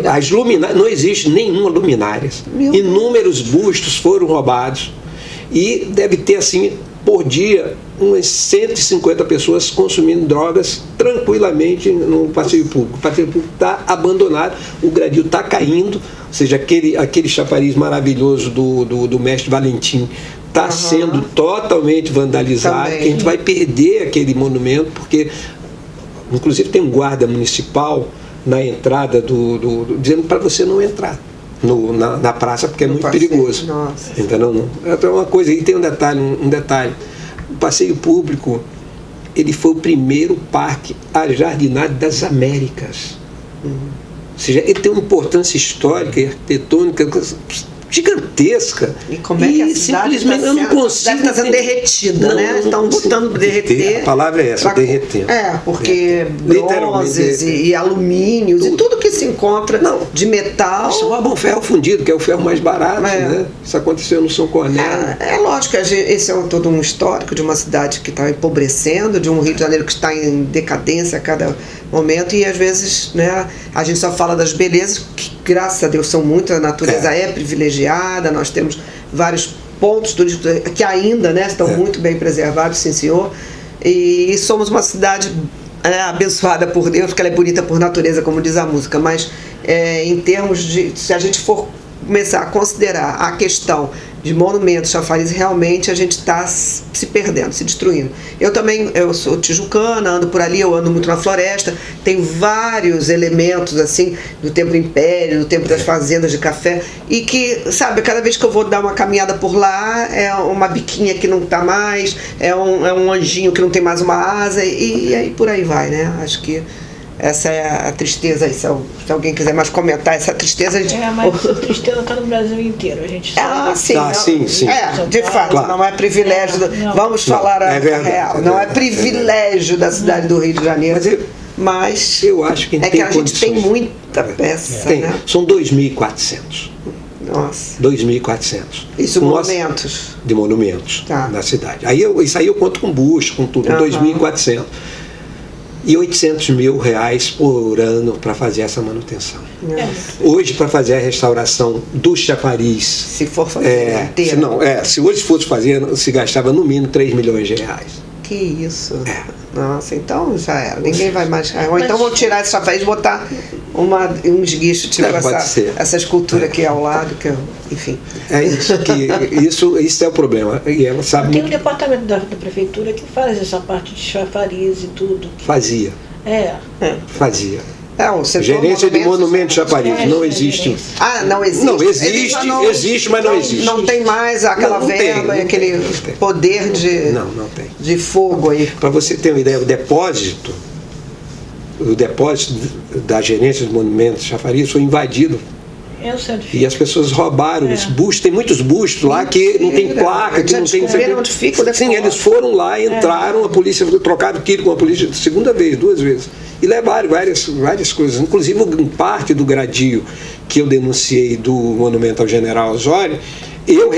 As luminárias, não existe nenhuma luminária. Inúmeros bustos foram roubados. E deve ter, assim, por dia, umas 150 pessoas consumindo drogas tranquilamente no passeio público. O passeio público está abandonado, o gradil está caindo, ou seja, aquele chafariz maravilhoso do mestre Valentim está sendo totalmente vandalizado, que a gente vai perder aquele monumento, porque inclusive tem um guarda municipal na entrada dizendo para você não entrar na praça, porque é muito perigoso. Nossa. Entendeu? Então, uma coisa, e tem um detalhe. O passeio público, ele foi o primeiro parque ajardinado das Américas. Ou seja, ele tem uma importância histórica e arquitetônica gigantesca. E como é que a cidade simplesmente eu não consigo. Está sendo derretida, né? Estão botando derreter. A palavra é essa, derretendo. Porque bronzes e alumínios e tudo que se encontra de metal. Só roubam ferro fundido, que é o ferro mais barato, né? Isso aconteceu no São Cornélio. É lógico, esse é todo um histórico de uma cidade que está empobrecendo, de um Rio de Janeiro que está em decadência a cada momento, e às vezes, né, a gente só fala das belezas, que graças a Deus são muitas, a natureza é privilegiada, nós temos vários pontos turísticos que ainda, né, estão muito bem preservados, sim senhor, e somos uma cidade abençoada por Deus, porque ela é bonita por natureza, como diz a música, mas em termos de, se a gente for começar a considerar a questão de monumentos, chafariz, realmente a gente está se perdendo, se destruindo. Eu sou tijucana, ando por ali, eu ando muito na floresta, tem vários elementos assim do tempo do Império, do tempo das fazendas de café, e que, sabe, cada vez que eu vou dar uma caminhada por lá, é uma biquinha que não está mais, é um anjinho que não tem mais uma asa, e aí por aí vai, né? Acho que essa é a tristeza aí. Se alguém quiser mais comentar essa tristeza, a gente... mas a tristeza está no Brasil inteiro, a gente sabe. Sim. De fato, claro. Não é privilégio. Vamos falar a real. Não é privilégio da cidade do Rio de Janeiro. Mas eu acho que a gente tem muita peça. Né? São 2.400. Nossa. 2.400. Isso, monumentos. De monumentos na cidade. Isso aí eu conto com busto, com tudo. 2.400. E R$800 mil por ano para fazer essa manutenção. Hoje, para fazer a restauração do chafariz, se for fazer inteiro. Se hoje fosse fazer, se gastava no mínimo R$3 milhões. Que isso? Nossa, então já era. Ninguém vai mais. Ou então vão tirar esse chafariz e botar um esguicho, tipo essa escultura aqui ao lado, que enfim. É isso é o problema. E ela sabe. Tem um departamento da prefeitura que faz essa parte de chafariz e tudo. Fazia. Fazia. Gerência de monumento chafariz. Não existe. Não existe. Não existe, existe, mas não existe. Não tem mais aquela verba e aquele poder de fogo aí. Para você ter uma ideia, o depósito da gerência de monumentos chafariz foi invadido. E as pessoas roubaram os bustos. Tem muitos bustos lá que não tem placa, que não tem. Onde fica, sim, eles foram lá, entraram, a polícia trocaram tiro com a polícia segunda vez, 2 vezes. E levaram várias coisas, inclusive parte do gradil que eu denunciei do Monumento ao General Osório, eu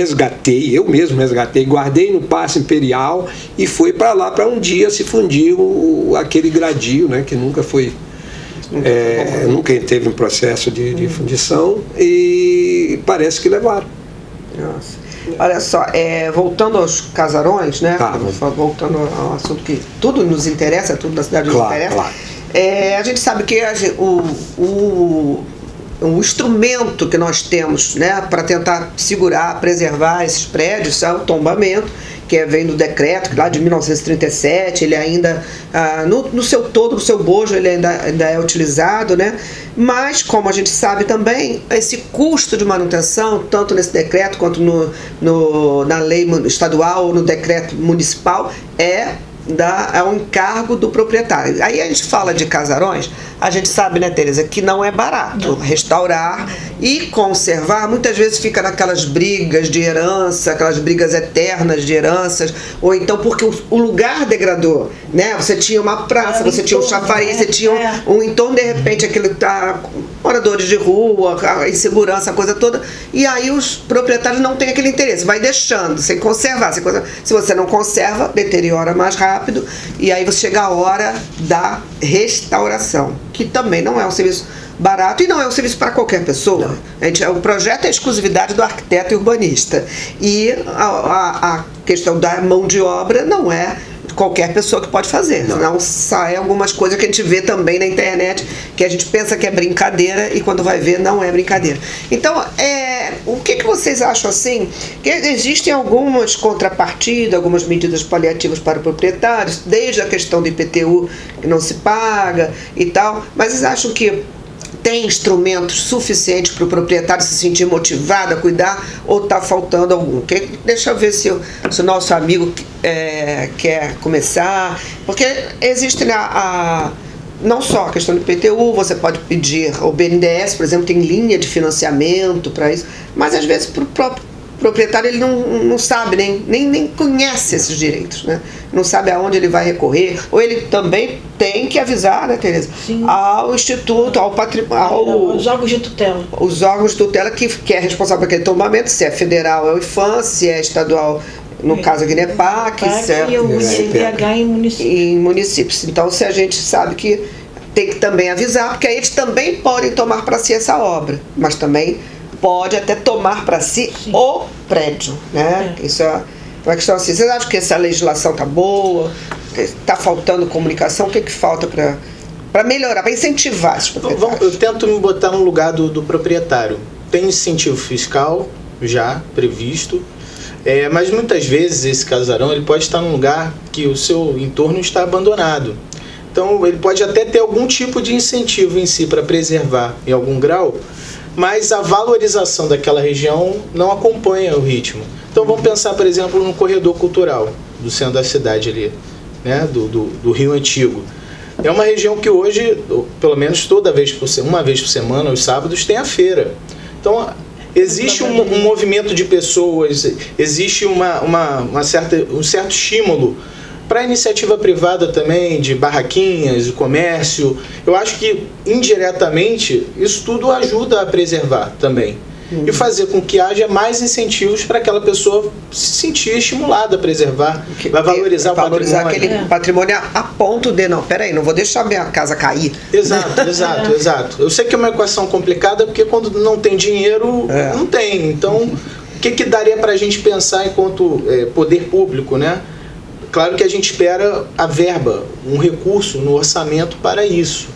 mesmo resgatei, guardei no Paço Imperial e fui para lá para um dia se fundir aquele gradil, né, que nunca foi, nunca teve um processo de fundição, e parece que levaram. Nossa. Olha só, voltando aos casarões, né? Tá. Voltando ao assunto que tudo nos interessa, tudo na cidade nos interessa. Claro. A gente sabe que o instrumento que nós temos, né, para tentar segurar, preservar esses prédios é o tombamento, que vem do decreto lá de 1937, ele ainda, no seu todo, no seu bojo, ele ainda é utilizado, né? Mas, como a gente sabe também, esse custo de manutenção, tanto nesse decreto quanto na lei estadual ou no decreto municipal, é um encargo do proprietário. Aí a gente fala de casarões, a gente sabe, né, Tereza, que não é barato restaurar e conservar. Muitas vezes fica naquelas brigas de herança, aquelas brigas eternas de heranças, ou então porque o lugar degradou, né? Você tinha uma praça, você tinha um chafariz, você tinha um entorno, de repente aquilo tá moradores de rua, a insegurança, a coisa toda, e aí os proprietários não têm aquele interesse, vai deixando, sem conservar. Se você não conserva, deteriora mais rápido, e aí você chega a hora da restauração, que também não é um serviço barato e não é um serviço para qualquer pessoa. O projeto é a exclusividade do arquiteto e urbanista, e a questão da mão de obra não é qualquer pessoa que pode fazer. Não sai algumas coisas que a gente vê também na internet, que a gente pensa que é brincadeira e quando vai ver não é brincadeira. Então, o que vocês acham assim? Que existem algumas contrapartidas, algumas medidas paliativas para o proprietário, desde a questão do IPTU que não se paga e tal, mas vocês acham que tem instrumentos suficientes para o proprietário se sentir motivado a cuidar, ou está faltando algum? Deixa eu ver se o nosso amigo quer começar, porque existe não só a questão do IPTU, você pode pedir, o BNDES, por exemplo, tem linha de financiamento para isso, mas às vezes para o próprio proprietário ele não sabe, nem conhece esses direitos, né? Não sabe aonde ele vai recorrer, ou ele também tem que avisar, né, Tereza? Sim. Ao instituto, ao patrimônio, os órgãos de tutela. Os órgãos de tutela que é responsável por aquele tombamento, se é federal é o IFAM, se é estadual, no caso aqui, Guinepac, e o CDH em municípios. Então, se a gente sabe que tem que também avisar, porque aí eles também podem tomar para si essa obra, mas também pode até tomar para si o prédio, né? Isso é uma questão assim. Vocês acham que essa legislação tá boa? Está faltando comunicação? O que falta para melhorar, para incentivar esses proprietários? Eu tento me botar no lugar do proprietário. Tem incentivo fiscal já previsto, mas muitas vezes esse casarão ele pode estar num lugar que o seu entorno está abandonado. Então ele pode até ter algum tipo de incentivo em si para preservar em algum grau, mas a valorização daquela região não acompanha o ritmo. Então vamos pensar, por exemplo, no corredor cultural do centro da cidade ali, né, do Rio Antigo. É uma região que hoje, pelo menos uma vez por semana, aos sábados, tem a feira. Então existe um movimento de pessoas, existe um certo estímulo para a iniciativa privada também, de barraquinhas, de comércio. Eu acho que, indiretamente, isso tudo ajuda a preservar também. E fazer com que haja mais incentivos para aquela pessoa se sentir estimulada a preservar, vai valorizar o patrimônio. Aquele patrimônio a ponto de, não vou deixar minha casa cair. Exato. Eu sei que é uma equação complicada, porque quando não tem dinheiro, não tem. Então, o que daria para a gente pensar enquanto poder público, né? Claro que a gente espera a verba, um recurso no orçamento para isso,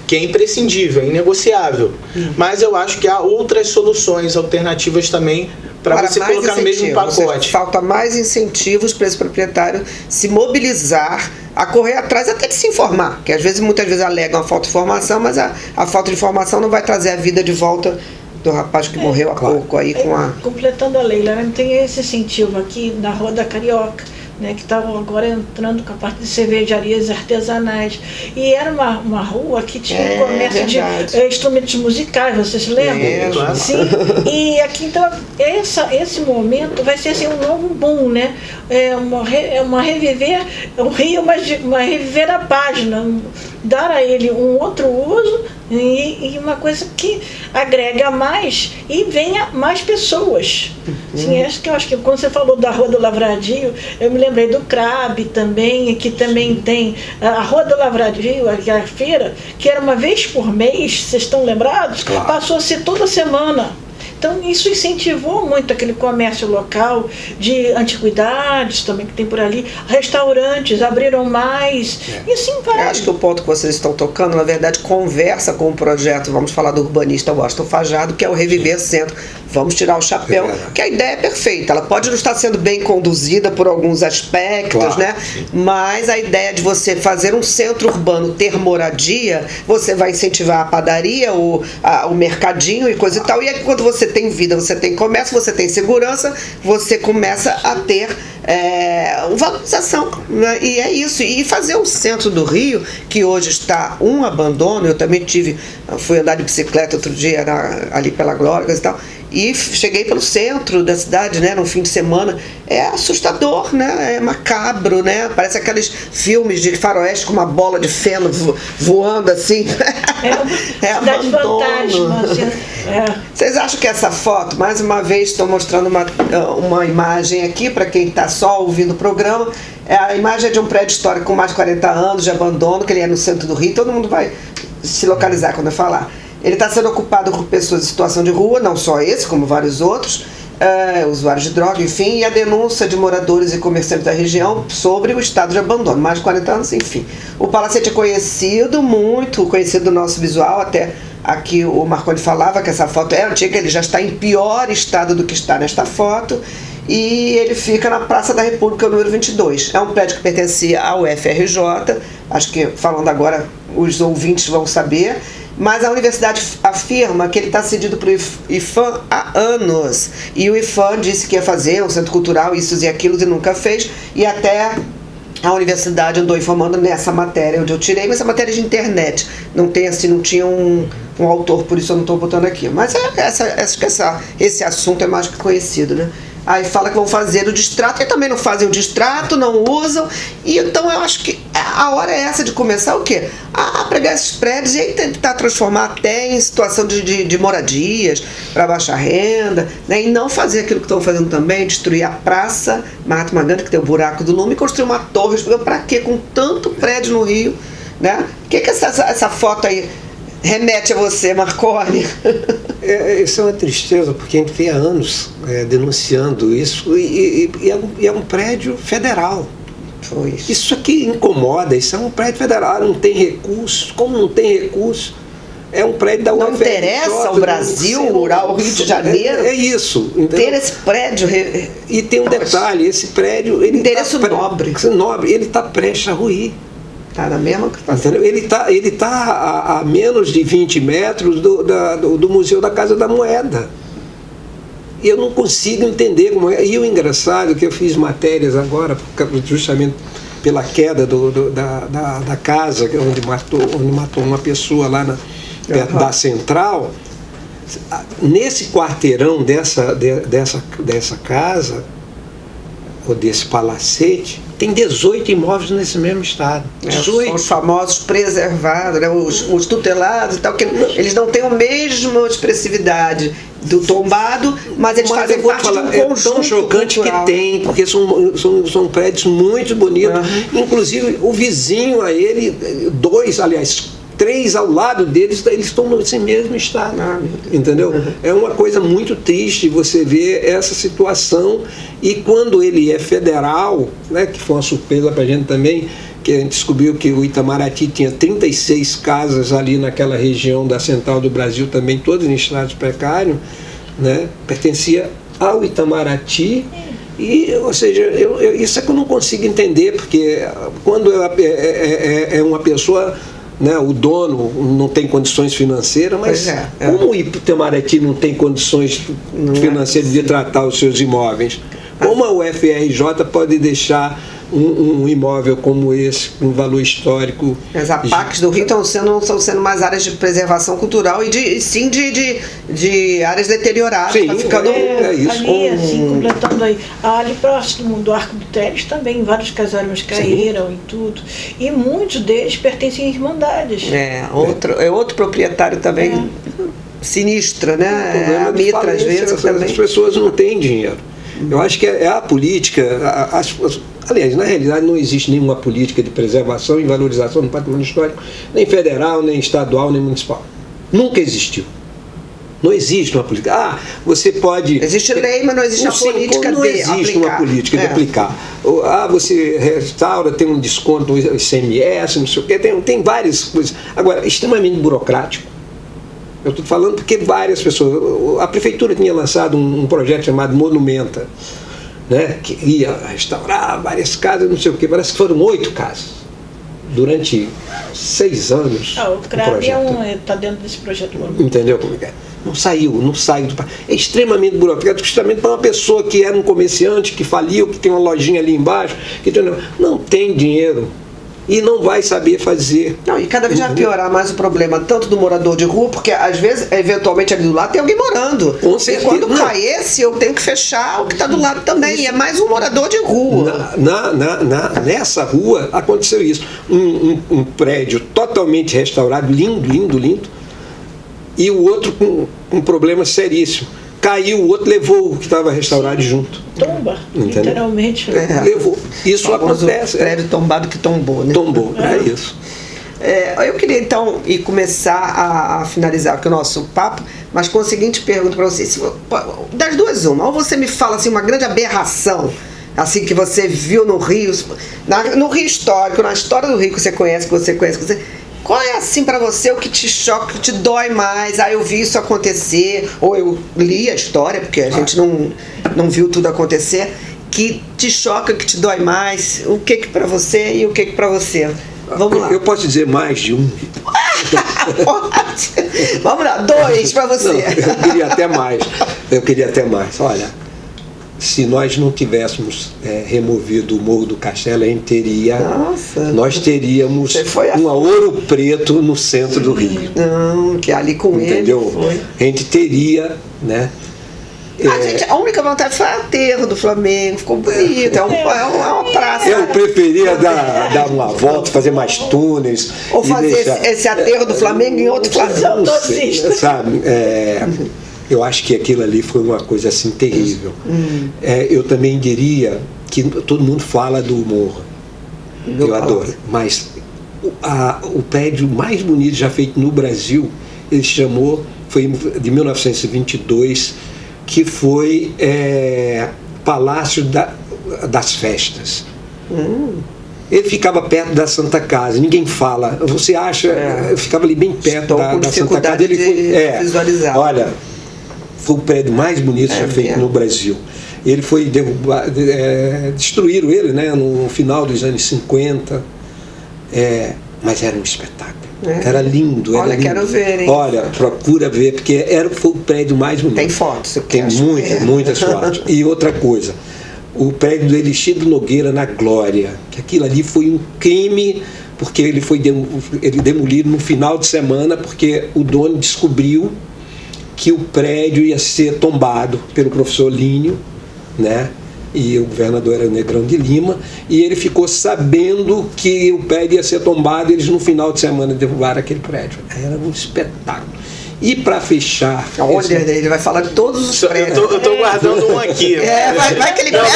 que é imprescindível, é inegociável. Mas eu acho que há outras soluções alternativas também para você colocar no mesmo pacote. Falta mais incentivos para esse proprietário se mobilizar, a correr atrás, até de se informar, porque muitas vezes alegam a falta de informação, mas a falta de informação não vai trazer a vida de volta do rapaz que morreu há pouco aí com a... Completando a lei, né? Tem esse incentivo aqui na Rua da Carioca, né, que estavam agora entrando com a parte de cervejarias artesanais. E era uma rua que tinha comércio de instrumentos musicais, vocês se lembram? Claro. Sim. E aqui, então, esse momento vai ser assim, um novo boom, né? Uma reviver o Rio, uma reviver a página, dar a ele um outro uso, E uma coisa que agrega mais e venha mais pessoas. Sim, eu acho que quando você falou da Rua do Lavradio, eu me lembrei do CRAB também, que também tem a Rua do Lavradio, a feira, que era uma vez por mês, vocês estão lembrados? Claro. Passou a ser toda semana. Então isso incentivou muito aquele comércio local de antiguidades também que tem por ali, restaurantes abriram mais, e assim vai. Eu acho que o ponto que vocês estão tocando, na verdade, conversa com o projeto, vamos falar do urbanista Washington Fajardo, que é o Reviver Centro. Vamos tirar o chapéu, que a ideia é perfeita. Ela pode não estar sendo bem conduzida por alguns aspectos, claro, né? Mas a ideia de você fazer um centro urbano ter moradia, você vai incentivar a padaria, o mercadinho e coisa e tal. E aí, quando você tem vida, você tem comércio, você tem segurança, você começa a ter valorização, né? E é isso. E fazer o centro do Rio, que hoje está um abandono, eu também fui andar de bicicleta outro dia ali pela Glória e tal, e cheguei pelo centro da cidade, né, num fim de semana. É assustador, né? É macabro, né? Parece aqueles filmes de faroeste com uma bola de feno voando assim. É cidade fantasma, assim. Vocês acham que essa foto, mais uma vez estou mostrando uma imagem aqui para quem está só ouvindo o programa, a imagem é de um prédio histórico com mais de 40 anos de abandono, que ele é no centro do Rio, todo mundo vai se localizar quando eu falar. Ele está sendo ocupado por pessoas em situação de rua, não só esse, como vários outros, usuários de droga, enfim, e a denúncia de moradores e comerciantes da região sobre o estado de abandono, mais de 40 anos, enfim. O palacete é conhecido, muito conhecido do nosso visual, até aqui o Marconi falava que essa foto é antiga, ele já está em pior estado do que está nesta foto, e ele fica na Praça da República, número 22. É um prédio que pertencia ao FRJ, acho que falando agora os ouvintes vão saber, mas a universidade afirma que ele está cedido para o IPHAN há anos. E o IPHAN disse que ia fazer um centro cultural, isso e aquilo, e nunca fez. E até a universidade andou informando nessa matéria, onde eu tirei, mas essa matéria de internet. Não tinha um autor, por isso eu não estou botando aqui. Mas acho que esse assunto é mais que conhecido, né? Aí fala que vão fazer o distrato, e também não fazem o distrato, não usam. E então eu acho que a hora é essa de começar o quê? A pegar esses prédios e aí tentar transformar até em situação de moradias, para baixar renda, né? E não fazer aquilo que estão fazendo também, destruir a praça Mahatma Gandhi, que tem o buraco do lume, e construir uma torre. Para quê? Com tanto prédio no Rio, né? O que essa foto aí remete a você, Marconi? Isso é uma tristeza, porque a gente vem há anos denunciando isso, e é um prédio federal. Isso aqui incomoda, isso é um prédio federal, não tem recurso. Como não tem recurso? É um prédio da UFRJ. Não interessa ao Brasil, ao Rio de Janeiro? É isso. Entendeu? Ter esse prédio. E tem um detalhe, esse prédio... Interesse nobre. Ele está prestes a ruir. Está na mesma situação. Ele tá a menos de 20 metros do Museu da Casa da Moeda. E eu não consigo entender como é. E o engraçado é que eu fiz matérias agora, justamente pela queda da casa, onde matou uma pessoa lá perto da Central. Nesse quarteirão dessa casa, ou desse palacete, tem 18 imóveis nesse mesmo estado. 18. São os famosos preservados, né? os tutelados e tal, que eles não têm a mesma expressividade do tombado, mas eles fazem parte de um conjunto. É tão chocante cultural. Que tem, porque são prédios muito bonitos. Uhum. Inclusive, o vizinho a ele, 3 ao lado deles, eles estão nesse mesmo estado. Entendeu? Uhum. É uma coisa muito triste você ver essa situação. E quando ele é federal, né, que foi uma surpresa para a gente também, que a gente descobriu que o Itamaraty tinha 36 casas ali naquela região da Central do Brasil, também todas em estado precário, né, pertencia ao Itamaraty. E, ou seja, isso é que eu não consigo entender, porque quando é uma pessoa... Né, o dono não tem condições financeiras, mas como o Itamaraty não tem condições financeiras de tratar os seus imóveis? Como a UFRJ pode deixar um imóvel como esse, com um valor histórico. As APACs do Rio estão sendo mais áreas de preservação cultural e de áreas deterioradas. Sim, tá ficando isso. Ali, assim, completando aí, ali próximo do Arco do Teles também vários casarões caíram e tudo. E muitos deles pertencem a irmandades. Outro proprietário também sinistra, né? A Mitra, às vezes, também. As pessoas não têm dinheiro. Eu acho que é a política. Aliás, na realidade não existe nenhuma política de preservação e valorização do patrimônio histórico, nem federal, nem estadual, nem municipal. Nunca existiu. Não existe uma política. Você pode... Existe lei, mas não existe uma política não existe uma política de aplicar. Você restaura, tem um desconto no ICMS, não sei o quê, tem várias coisas. Agora, extremamente burocrático. Eu estou falando porque várias pessoas... A prefeitura tinha lançado um projeto chamado Monumenta, né, que ia restaurar várias casas, não sei o quê. Parece que foram 8 casas. Durante 6 anos. O CRAB está dentro desse projeto Monumenta. Entendeu como é que é? Não saiu do país. É extremamente burocrático, justamente para uma pessoa que era um comerciante, que faliu, que tem uma lojinha ali embaixo, que não tem dinheiro e não vai saber fazer. Não, e cada vez vai piorar mais o problema, tanto do morador de rua, porque às vezes, eventualmente, ali do lado tem alguém morando. Com certeza. E quando cai esse, eu tenho que fechar o que está do lado também. Isso. E é mais um morador de rua. Nessa rua aconteceu isso. Um prédio totalmente restaurado, lindo, e o outro com um problema seríssimo. Caiu, o outro levou o que estava restaurado junto. Tomba, entendeu? Literalmente. Levou. Isso acontece. O prédio tombado que tombou, né? Tombou, é isso. Eu queria então começar a finalizar aqui o nosso papo, mas com a seguinte pergunta para você. Das duas, uma. Ou você me fala assim, uma grande aberração, assim, que você viu no Rio, no Rio histórico, na história do Rio que você conhece, qual é assim pra você o que te choca, que te dói mais? Eu vi isso acontecer, ou eu li a história, porque a gente não viu tudo acontecer, que te choca, que te dói mais, o que pra você e o que pra você? Vamos lá. Eu posso dizer mais de um. Vamos lá, 2 pra você. Não, eu queria até mais. Olha, se nós não tivéssemos removido o Morro do Castelo, nós teríamos um Ouro Preto no centro do Rio. Não, que ali com entendeu? Ele a gente teria, né? A única vontade foi o aterro do Flamengo, ficou bonito, é uma praça. Eu preferia dar uma volta, fazer mais túneis. Ou fazer esse aterro do Flamengo em outro Flamengo. Não sei, sabe? Eu acho que aquilo ali foi uma coisa assim terrível. Eu também diria que todo mundo fala do morro. Eu adoro. Mas o prédio mais bonito já feito no Brasil, ele foi de 1922, que foi Palácio das Festas. Ele ficava perto da Santa Casa, ninguém fala. Você acha? Eu ficava ali bem perto da Santa Casa. Ele foi visualizar. Olha, foi o prédio mais bonito já feito no Brasil. Ele foi derrubado, destruíram ele, né, no final dos anos 50, mas era um espetáculo. Era lindo. Olha, quero ver, hein? Olha, procura ver, porque foi o prédio mais bonito. Tem fotos? Tem muitas fotos. E outra coisa, o prédio do Elixir do Nogueira na Glória, que aquilo ali foi um crime, porque ele foi demolido no final de semana, porque o dono descobriu que o prédio ia ser tombado pelo professor Línio, né? E o governador era o Negrão de Lima, e ele ficou sabendo que o prédio ia ser tombado, e eles no final de semana derrubaram aquele prédio. Era um espetáculo. E para fechar... Olha, ele vai falar de todos os prédios. Eu tô guardando um aqui. Vai que ele pega.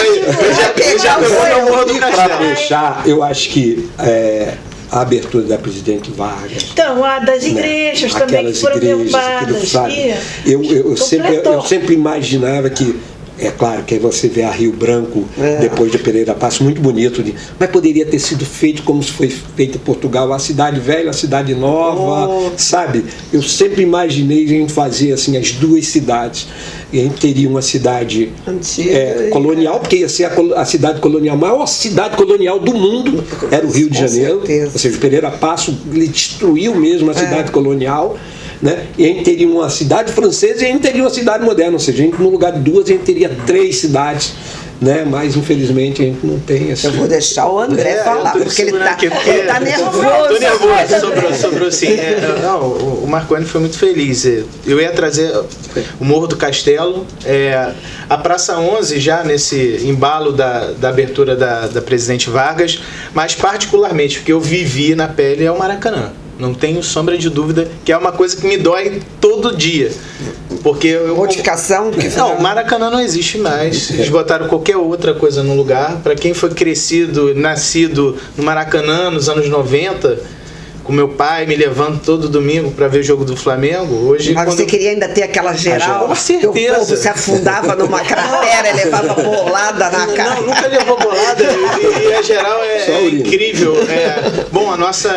Para fechar, eu acho que a abertura da Presidente Vargas. Então, a das igrejas, né? Também que foram derrubadas. Eu sempre imaginava que... É claro que aí você vê a Rio Branco, depois de Pereira Passos, muito bonito, mas poderia ter sido feito como se foi feito em Portugal, a cidade velha, a cidade nova, sabe? Eu sempre imaginei a gente fazer assim, as duas cidades. E a gente teria uma cidade colonial, porque ia ser a cidade colonial, a maior cidade colonial do mundo era o Rio de Janeiro. Ou seja, Pereira Passos ele destruiu mesmo a cidade colonial. Né? E a gente teria uma cidade francesa e a gente teria uma cidade moderna, ou seja, a gente, no lugar de 2 a gente teria 3 cidades né? Mas infelizmente a gente não tem assim. Eu vou deixar o André falar, porque ele tá nervoso. Tô nervoso sobre assim. O Marconi foi muito feliz. Eu ia trazer o Morro do Castelo, a Praça 11 já nesse embalo da abertura da Presidente Vargas, mas particularmente porque eu vivi na pele é o Maracanã. Não tenho sombra de dúvida que é uma coisa que me dói todo dia. Porque modificação? Não, o Maracanã não existe mais. Eles botaram qualquer outra coisa no lugar. Para quem foi crescido, nascido no Maracanã nos anos 90, com meu pai me levando todo domingo para ver o jogo do Flamengo. Hoje, mas você queria ainda ter aquela geral? Com certeza. O povo se afundava numa cratera e levava bolada na cara. Não, nunca levou bolada. E a geral é incrível. Bom, a nossa...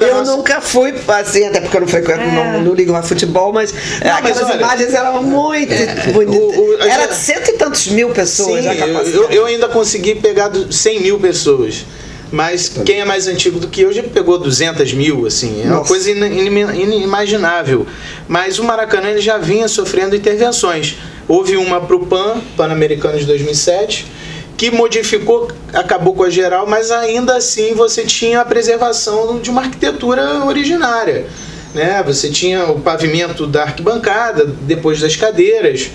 Eu nunca fui, assim, até porque eu não frequento, não ligo a futebol, mas aquelas imagens eram muito bonitas. Era de 100 e tantos mil pessoas. Sim, eu ainda consegui pegar 100 mil pessoas. Mas quem é mais antigo do que eu já pegou 200 mil, assim, é uma coisa inimaginável. Mas o Maracanã ele já vinha sofrendo intervenções. Houve uma para o Pan-Americano de 2007, que modificou, acabou com a geral, mas ainda assim você tinha a preservação de uma arquitetura originária, né? Você tinha o pavimento da arquibancada, depois das cadeiras,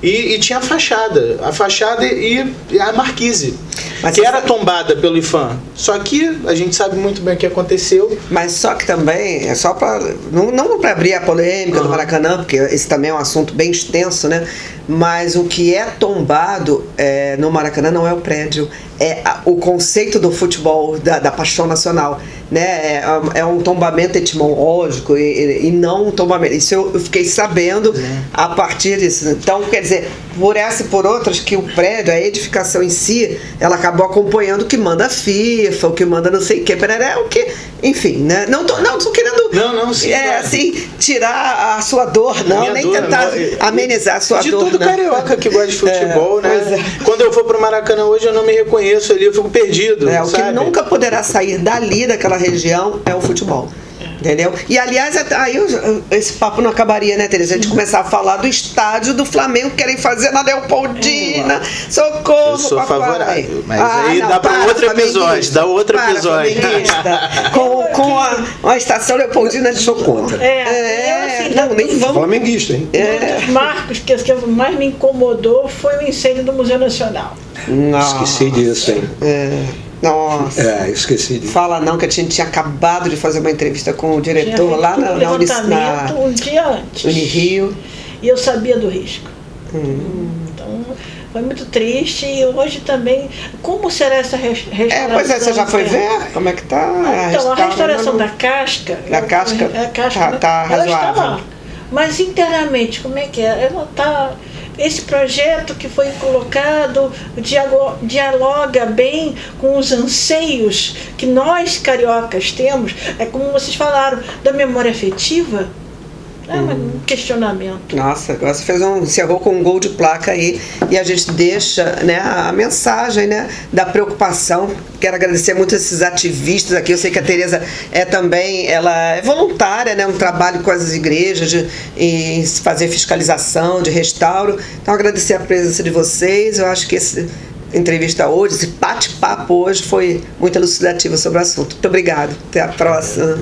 e tinha a fachada e a marquise, que era tombada pelo IFAM. Só que a gente sabe muito bem o que aconteceu. Mas só que também, é só para não para abrir a polêmica do Maracanã, porque esse também é um assunto bem extenso, né? Mas o que é tombado no Maracanã não é o prédio, é o conceito do futebol, da paixão nacional, né? É um tombamento etimológico e não um tombamento. Isso eu fiquei sabendo a partir disso. Então, quer dizer, por essa e por outras, que o prédio, a edificação em si, ela acabou acompanhando o que manda a FIFA, o que manda não sei o que, o que, enfim, né? Não tô querendo assim, tirar a sua dor, nem dor, tentar amenizar a sua dor. De todo carioca que gosta de futebol, né? Quando eu for pro Maracanã hoje, eu não me reconheço ali, eu fico perdido. O que nunca poderá sair dali, daquela região, é o futebol. Entendeu? E aliás, aí esse papo não acabaria, né, Tereza? A gente começar a falar do estádio do Flamengo que querem fazer na Leopoldina. Socorro, eu sou favorável. Mas aí não, dá para outro episódio. Dá outro episódio. Com a estação Leopoldina de... Sou contra. Nem vamos. Flamenguista, hein? Um dos marcos que mais me incomodou foi o incêndio do Museu Nacional. Esqueci disso, hein? Nossa. Esqueci disso. Fala não, que a gente tinha acabado de fazer uma entrevista com o diretor lá na um dia antes. Unirio. E eu sabia do risco. Então, foi muito triste. E hoje também, como será essa restauração? Pois você já foi ver como é que tá? Então, a restauração da casca... A casca tá razoável. Ela está lá. Mas internamente, como é que é? Ela está... Esse projeto que foi colocado dialoga bem com os anseios que nós cariocas temos, como vocês falaram, da memória afetiva. É um questionamento. Nossa, agora você encerrou com um gol de placa aí e a gente deixa, né, a mensagem, né, da preocupação. Quero agradecer muito esses ativistas aqui. Eu sei que a Tereza ela é voluntária, né, um trabalho com as igrejas em fazer fiscalização, de restauro. Então agradecer a presença de vocês. Eu acho que essa entrevista hoje, esse bate-papo hoje foi muito elucidativo sobre o assunto. Muito obrigado. Até a próxima.